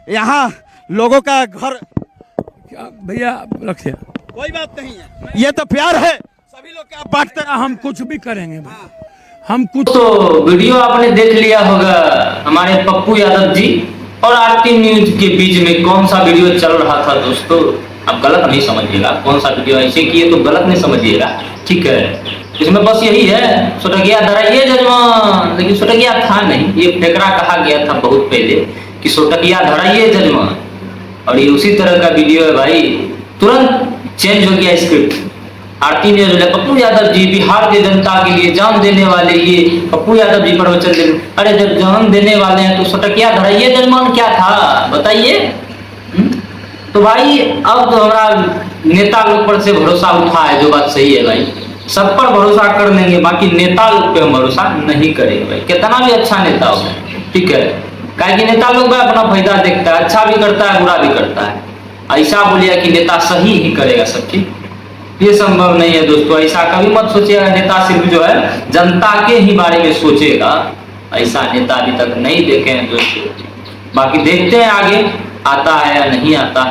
यहाँ लोगों का घर। भैया रखिए, कोई बात नहीं है, ये तो प्यार है, सभी लोग क्या बांटते हैं। हम कुछ भी करेंगे भाई, हम कुछ। तो वीडियो आपने देख लिया होगा हमारे पप्पू यादव जी और आरती न्यूज के बीच में कौन सा वीडियो चल रहा था दोस्तों। आप गलत नहीं समझिएगा, कौन सा वीडियो ऐसे किए तो गलत नहीं समझिएगा, ठीक है। इसमें बस यही है, सोटकिया धराइए जजमान, लेकिन सोटकिया था नहीं, ये फेकरा कहा गया था बहुत पहले कि सोटकिया धराइए जजमान, और ये उसी तरह का वीडियो है भाई। तुरंत चेंज हो गया स्क्रिप्ट। आरती न्यूज में पप्पू यादव जी बिहार की जनता के लिए जान देने वाले, ये पप्पू यादव जी प्रवचन दे। अरे जब जान देने वाले हैं तो सोटकिया धराइए जजमान क्या था बताइए। तो भाई अब तो हमारा नेता लोग पर से भरोसा उठा है, जो बात सही है भाई, सब पर भरोसा कर लेंगे, बाकी नेता लोग पे हम भरोसा नहीं करेंगे भाई, कितना भी अच्छा नेता हो, ठीक है। काहे कि नेता लोग का अपना फायदा देखता है, अच्छा भी करता है बुरा भी करता है। ऐसा बोलिए कि नेता सही ही करेगा सब चीज, ये संभव नहीं है दोस्तों। ऐसा कभी मत सोचिएगा नेता सिर्फ जो है जनता के ही बारे में सोचेगा, ऐसा नेता अभी तक नहीं देखे हैं दोस्तों। बाकी देखते हैं आगे आता है या नहीं आता।